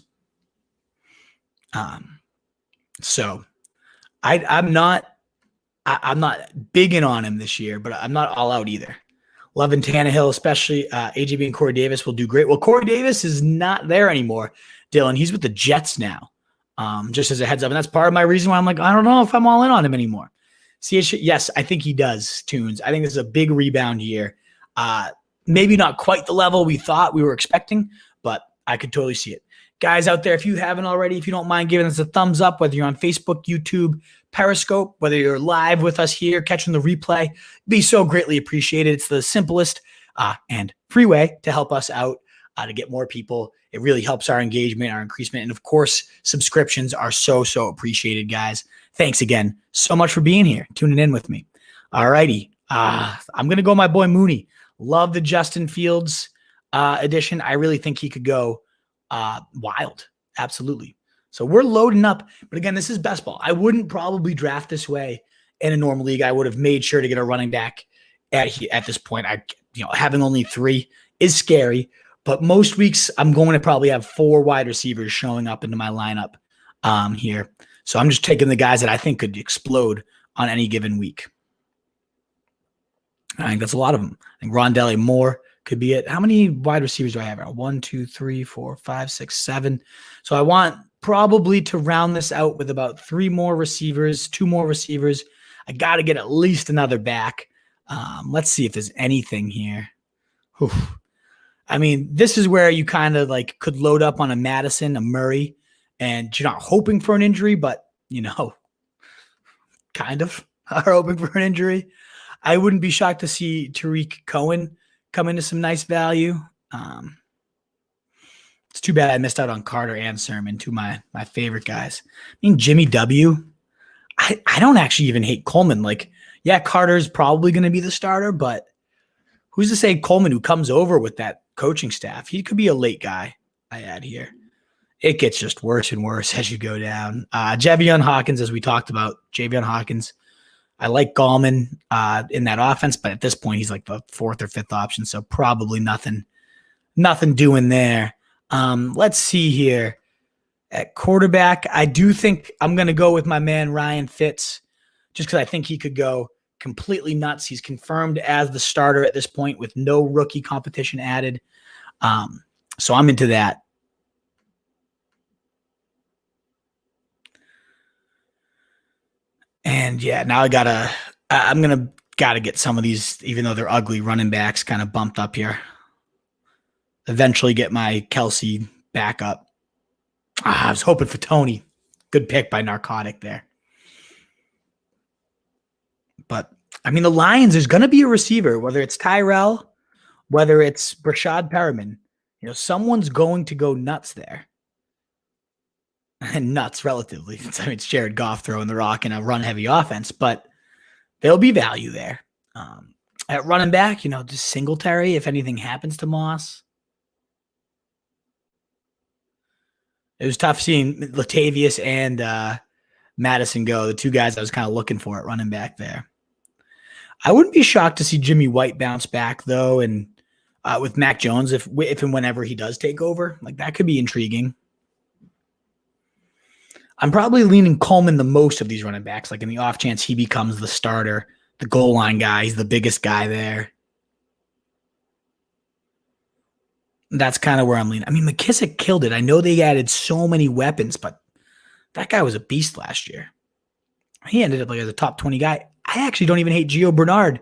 So I'm not bigging on him this year, but I'm not all out either. Loving Tannehill, especially AJB and Corey Davis will do great. Well, Corey Davis is not there anymore, Dylan. He's with the Jets now, just as a heads up. And that's part of my reason why I'm like, I don't know if I'm all in on him anymore. Yes, I think he does, Tunes. I think this is a big rebound year. Maybe not quite the level we thought we were expecting, but I could totally see it. Guys out there, if you haven't already, if you don't mind giving us a thumbs up, whether you're on Facebook, YouTube, Periscope, whether you're live with us here, catching the replay, be so greatly appreciated. It's the simplest and free way to help us out, to get more people. It really helps our engagement, our increasement. And of course, subscriptions are so appreciated, guys. Thanks again so much for being here, tuning in with me. All righty. I'm going to go my boy Mooney. Love the Justin Fields edition. I really think he could go wild. Absolutely. So we're loading up. But again, this is best ball. I wouldn't probably draft this way in a normal league. I would have made sure to get a running back at this point. Having only 3 is scary, but most weeks I'm going to probably have 4 wide receivers showing up into my lineup here. So I'm just taking the guys that I think could explode on any given week. I think that's a lot of them. I think Rondale Moore could be it. How many wide receivers do I have? 1, 2, 3, 4, 5, 6, 7. So I want probably to round this out with about 3 more receivers, 2 more receivers. I got to get at least another back. Let's see if there's anything here. Whew. I mean, this is where you kind of like could load up on a Madison, a Murray, and you're not hoping for an injury, but kind of are hoping for an injury. I wouldn't be shocked to see Tariq Cohen come into some nice value. It's too bad I missed out on Carter and Sermon, two of my favorite guys. I mean, Jimmy W. I don't actually even hate Coleman. Like, yeah, Carter's probably going to be the starter, but who's to say Coleman, who comes over with that coaching staff, he could be a late guy I add here. It gets just worse and worse as you go down. Javion Hawkins, as we talked about, Javion Hawkins. I like Gallman in that offense, but at this point, he's like the fourth or fifth option, so probably nothing doing there. Let's see here. At quarterback, I do think I'm going to go with my man Ryan Fitz, just because I think he could go completely nuts. He's confirmed as the starter at this point with no rookie competition added. So I'm into that. And yeah, now I'm going to get some of these, even though they're ugly running backs, kind of bumped up here. Eventually get my Kelsey back up. I was hoping for Tony. Good pick by Narcotic there. But, I mean, the Lions, there's going to be a receiver, whether it's Tyrell, whether it's Brashad Perriman. Someone's going to go nuts there. And nuts, relatively. I mean, it's Jared Goff throwing the rock in a run-heavy offense, but there'll be value there. At running back, just Singletary, if anything happens to Moss. It was tough seeing Latavius and Madison go, the two guys I was kind of looking for at running back there. I wouldn't be shocked to see Jimmy White bounce back, though, and with Mac Jones, if and whenever he does take over. Like, that could be intriguing. I'm probably leaning Coleman the most of these running backs, like in the off chance he becomes the starter, the goal line guy. He's the biggest guy there. That's kind of where I'm leaning. I mean, McKissick killed it. I know they added so many weapons, but that guy was a beast last year. He ended up like as a top 20 guy. I actually don't even hate Gio Bernard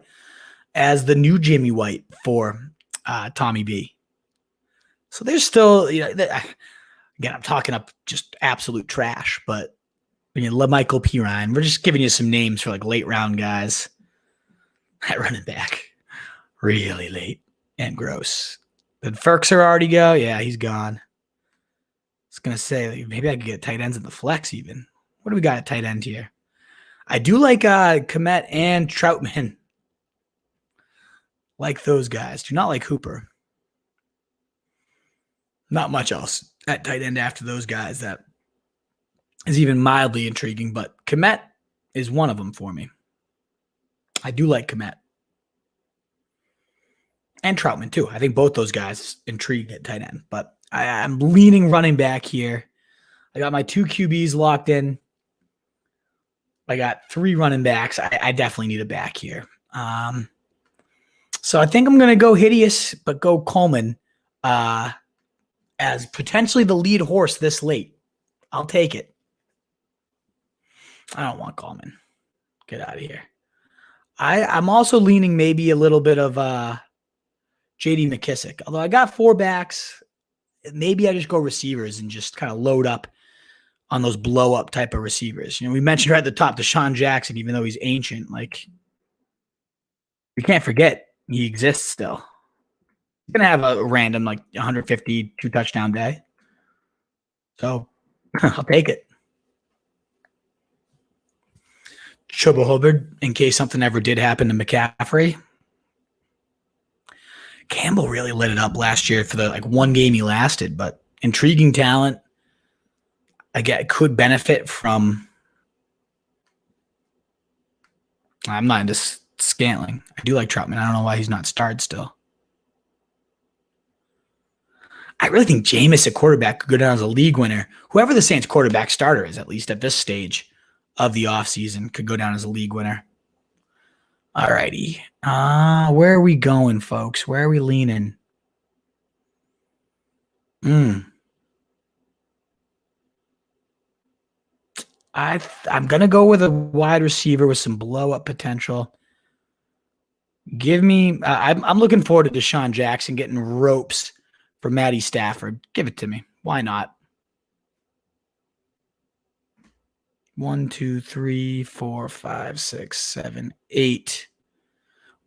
as the new Jimmy White for Tommy B. So there's still, again, I'm talking up just absolute trash, but LaMichael Pirine, we're just giving you some names for like late round guys at running back. Really late and gross. Did Ferkser already go? Yeah, he's gone. I was going to say, maybe I could get tight ends in the flex even. What do we got at tight end here? I do like Komet and Troutman. Like those guys. Do not like Hooper. Not much else at tight end after those guys that is even mildly intriguing, but Komet is one of them for me. I do like Komet. And Troutman, too. I think both those guys intrigue at tight end. But I'm leaning running back here. I got my two QBs locked in. I got three running backs. I definitely need a back here. So I think I'm going to go hideous, but go Coleman as potentially the lead horse this late. I'll take it. I don't want Coleman. Get out of here. I'm also leaning maybe a little bit of J.D. McKissick. Although I got four backs, maybe I just go receivers and just kind of load up on those blow-up type of receivers. We mentioned right at the top, Deshaun Jackson, even though he's ancient. Like, you can't forget he exists still. He's going to have a random, 150, two-touchdown day. So, I'll take it. Chuba Hubbard, in case something ever did happen to McCaffrey. Campbell really lit it up last year for the one game he lasted, but intriguing talent. Again, could benefit from. I'm not into Scantling. I do like Troutman. I don't know why he's not starred still. I really think Jameis at quarterback could go down as a league winner. Whoever the Saints quarterback starter is, at least at this stage of the offseason, could go down as a league winner. All righty. Where are we going, folks? Where are we leaning? I'm going to go with a wide receiver with some blow-up potential. Give me I'm looking forward to Deshaun Jackson getting ropes for Matty Stafford. Give it to me. Why not? 1, 2, 3, 4, 5, 6, 7, 8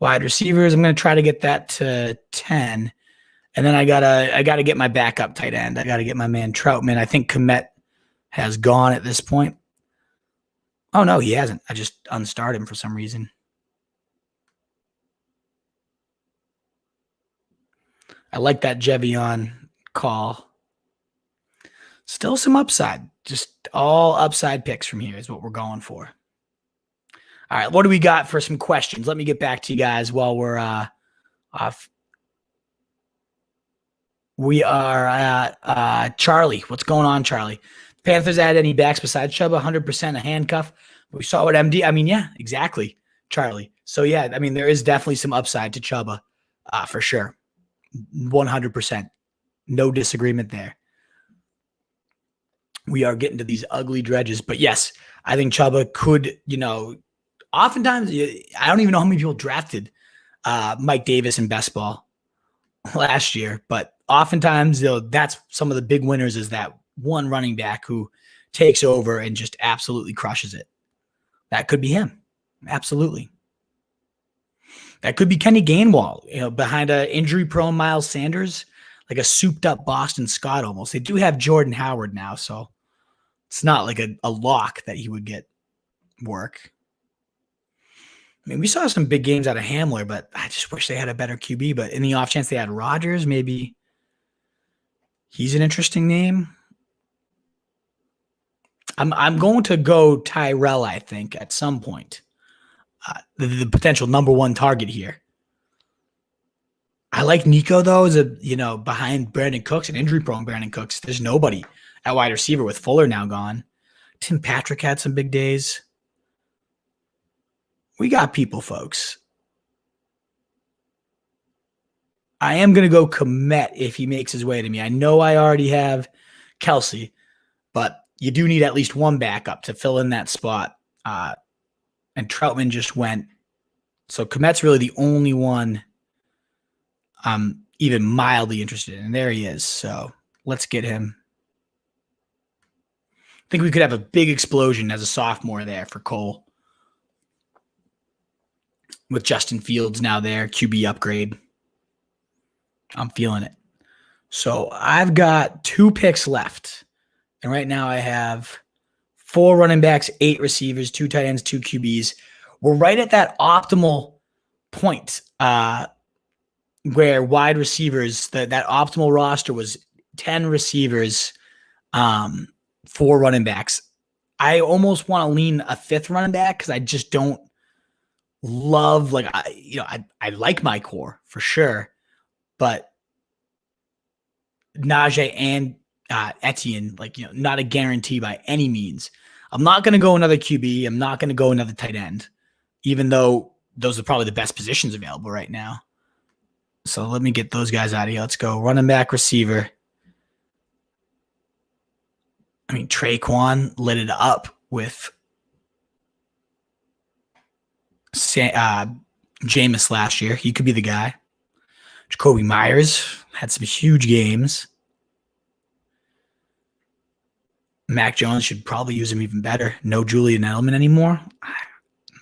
wide receivers. I'm going to try to get that to 10. And then I gotta get my backup tight end. I gotta get my man Troutman. I think Komet has gone at this point. Oh no, he hasn't. I just unstarred him for some reason. I like that Jevion call. Still some upside. Just all upside picks from here is what we're going for. All right, what do we got for some questions? Let me get back to you guys while we're off. We are at Charlie. What's going on, Charlie? Panthers add any backs besides Chubb? 100% a handcuff. We saw what MD. I mean, yeah, exactly, Charlie. So yeah, I mean, there is definitely some upside to Chuba, for sure. 100%. No disagreement there. We are getting to these ugly dredges, but yes, I think Chuba could. Oftentimes I don't even know how many people drafted Mike Davis in best ball last year, but oftentimes that's some of the big winners is that one running back who takes over and just absolutely crushes it. That could be him. Absolutely. That could be Kenny Gainwell, behind an injury-prone Miles Sanders, like a souped-up Boston Scott almost. They do have Jordan Howard now, so it's not like a lock that he would get work. I mean, we saw some big games out of Hamler, but I just wish they had a better QB. But in the off chance they had Rodgers, maybe he's an interesting name. I'm going to go Tyrell, I think, at some point. The potential number one target here. I like Nico, though, as behind Brandon Cooks, an injury-prone Brandon Cooks. There's nobody at wide receiver with Fuller now gone. Tim Patrick had some big days. We got people, folks. I am going to go Komet if he makes his way to me. I know I already have Kelsey, but you do need at least one backup to fill in that spot. And Troutman just went. So Komet's really the only one I'm even mildly interested in. And there he is. So let's get him. I think we could have a big explosion as a sophomore there for Cole. With Justin Fields now there, QB upgrade. I'm feeling it. So I've got 2 picks left. And right now I have 4 running backs, 8 receivers, 2 tight ends, 2 QBs. We're right at that optimal point where wide receivers, that optimal roster was 10 receivers, 4 running backs. I almost want to lean a 5th running back because I just don't love, I like my core for sure, but Najee and Etienne, not a guarantee by any means. I'm not going to go another QB. I'm not going to go another tight end, even though those are probably the best positions available right now. So let me get those guys out of here. Let's go running back, receiver. I mean, Traquan lit it up with Jameis last year. He could be the guy. Jacoby Myers had some huge games. Mac Jones should probably use him even better. No Julian Edelman anymore. I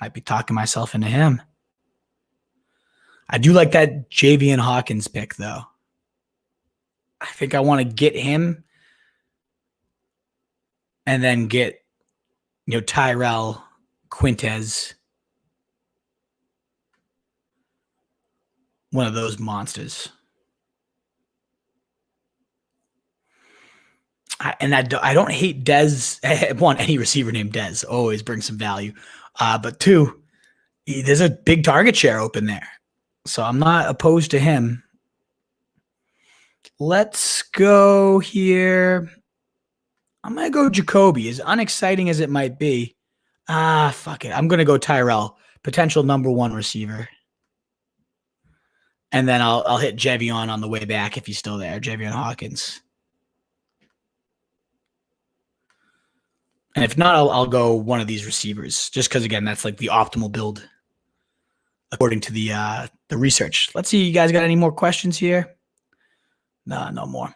might be talking myself into him. I do like that Javian Hawkins pick, though. I think I want to get him and then get, Tyrell, Quintez, one of those monsters. I don't hate Dez. I want any receiver named Dez. Always brings some value. But 2, there's a big target share open there. So I'm not opposed to him. Let's go here. I'm going to go Jacoby. As unexciting as it might be. Fuck it. I'm going to go Tyrell. Potential number 1 receiver. And then I'll hit Jevion on the way back if he's still there. Javian Hawkins. And if not, I'll go one of these receivers just because, again, that's like the optimal build according to the research. Let's see. You guys got any more questions here? No more.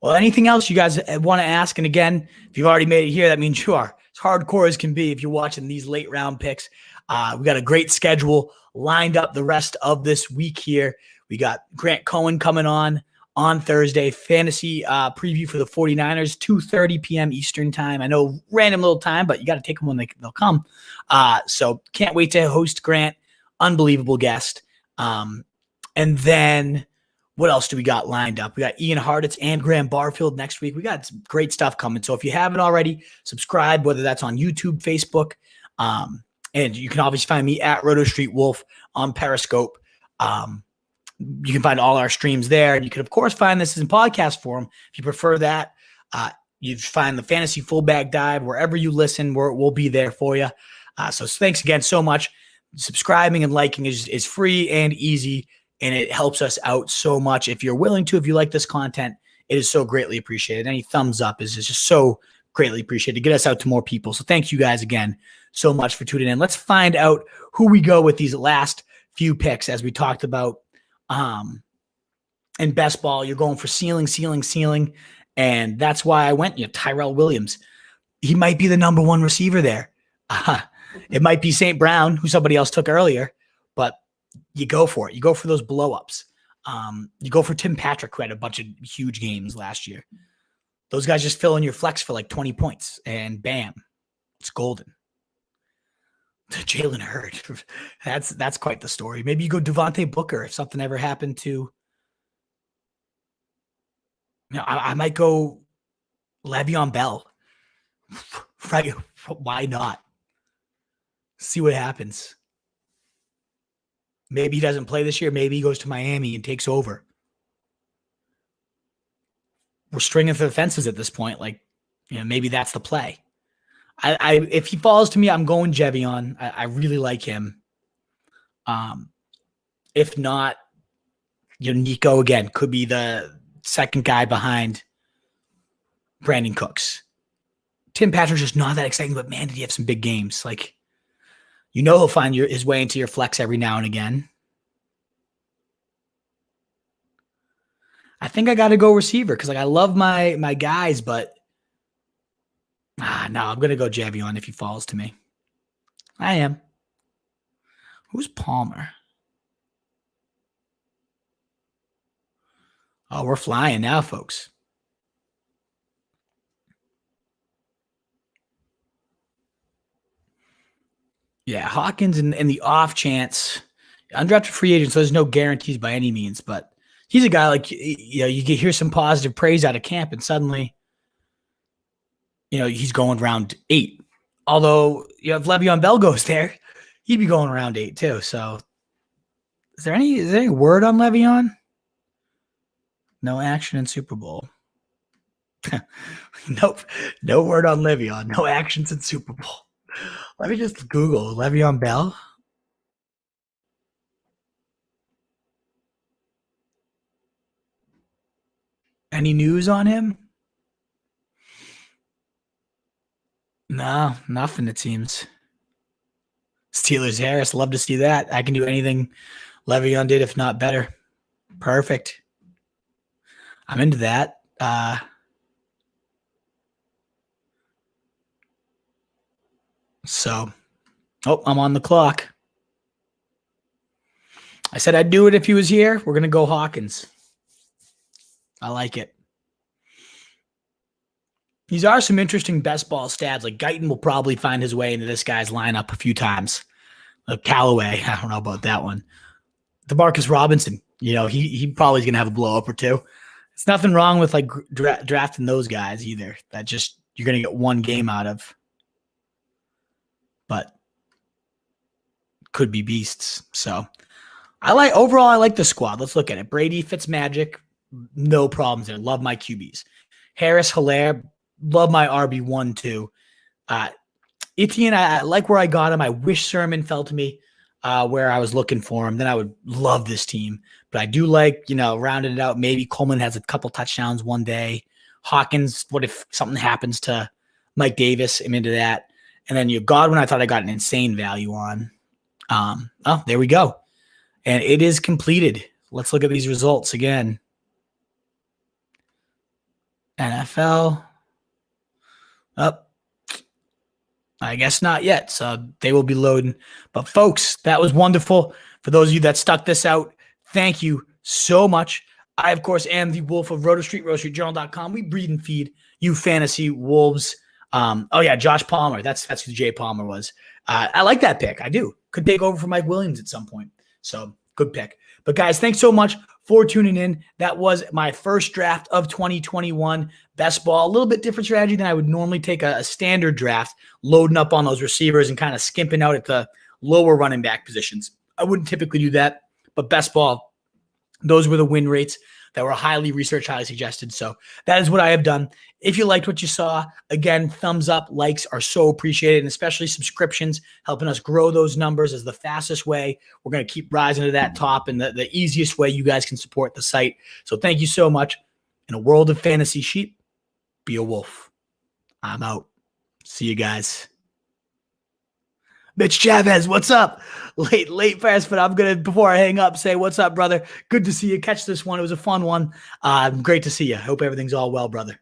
Well, anything else you guys want to ask? And again, if you've already made it here, that means you are as hardcore as can be if you're watching these late round picks. We got a great schedule lined up the rest of this week here. We got Grant Cohen coming on Thursday, fantasy preview for the 49ers, 2:30 p.m. Eastern time. I know random little time, but you got to take them when they'll come. So can't wait to host Grant. Unbelievable guest. And then what else do we got lined up? We got Ian Harditz and Graham Barfield next week. We got some great stuff coming. So if you haven't already, subscribe, whether that's on YouTube, Facebook, and you can obviously find me at Roto Street Wolf on Periscope. You can find all our streams there. And you can, of course, find this in podcast form if you prefer that. You find the Fantasy Full Bag Dive wherever you listen. We'll be there for you. So thanks again so much. Subscribing and liking is free and easy, and it helps us out so much. If you're willing to, if you like this content, it is so greatly appreciated. Any thumbs up is just so greatly appreciated to get us out to more people. So thank you guys again so much for tuning in. Let's find out who we go with these last few picks. As we talked about in best ball, you're going for ceiling. And that's why I went, Tyrell Williams. He might be the number one receiver there. It might be St. Brown, who somebody else took earlier, but you go for it. You go for those blow-ups. You go for Tim Patrick, who had a bunch of huge games last year. Those guys just fill in your flex for like 20 points, and bam, it's golden. Jalen Hurd. That's quite the story. Maybe you go Devontae Booker if something ever happened to. I might go Le'Veon Bell. Right? Why not? See what happens. Maybe he doesn't play this year. Maybe he goes to Miami and takes over. We're stringing for the fences at this point. Maybe that's the play. If he falls to me, I'm going Jevion. I really like him. If not, Nico again could be the second guy behind Brandon Cooks. Tim Patrick's just not that exciting, but man, did he have some big games. He'll find his way into your flex every now and again. I think I got to go receiver because I love my guys, but no, I'm going to go Javion if he falls to me. I am. Who's Palmer? Oh, we're flying now, folks. Yeah, Hawkins and the off chance, undrafted free agent, so there's no guarantees by any means, but he's a guy you can hear some positive praise out of camp and suddenly, he's going round 8. Although, if Le'Veon Bell goes there, he'd be going around 8 too. So is there any word on Le'Veon? No action in Super Bowl. Nope. No word on Le'Veon. No actions in Super Bowl. Let me just Google Le'Veon Bell. Any news on him? No, nothing it seems. Steelers Harris, love to see that. I can do anything Le'Veon did, if not better. Perfect. I'm into that. I'm on the clock. I said I'd do it if he was here. We're going to go Hawkins. I like it. These are some interesting best ball stats. Guyton will probably find his way into this guy's lineup a few times. Callaway, I don't know about that one. DeMarcus Robinson, he probably is going to have a blow up or two. It's nothing wrong with drafting those guys either. That just you're going to get one game out of. But could be beasts. So I like the squad. Let's look at it. Brady, Fitzmagic, no problems there. Love my QBs. Harris, Hilaire, love my RB1 too. Etienne, I like where I got him. I wish Sermon fell to me where I was looking for him. Then I would love this team. But I do like, rounding it out. Maybe Coleman has a couple touchdowns one day. Hawkins, what if something happens to Mike Davis, I'm into that. And then you Godwin, I thought I got an insane value on. Oh, there we go. And it is completed. Let's look at these results again. NFL. Up. I guess not yet. So they will be loading. But folks, that was wonderful. For those of you that stuck this out, thank you so much. I, of course, am the Wolf of Roto Street, RotoStreetJournal.com. We breed and feed you fantasy wolves. Oh, yeah, Josh Palmer. That's who Jay Palmer was. I like that pick. I do. Could take over for Mike Williams at some point. So good pick. But, guys, thanks so much for tuning in. That was my first draft of 2021 best ball. A little bit different strategy than I would normally take a standard draft, loading up on those receivers and kind of skimping out at the lower running back positions. I wouldn't typically do that, but best ball, those were the win rates that were highly researched, highly suggested. So that is what I have done. If you liked what you saw, again, thumbs up, likes are so appreciated, and especially subscriptions, helping us grow those numbers is the fastest way. We're going to keep rising to that top and the easiest way you guys can support the site. So thank you so much. In a world of fantasy sheep, be a wolf. I'm out. See you guys. Mitch Chavez, what's up? Late fast, but I'm going to, before I hang up, say, what's up, brother? Good to see you catch this one. It was a fun one. Great to see you. Hope everything's all well, brother.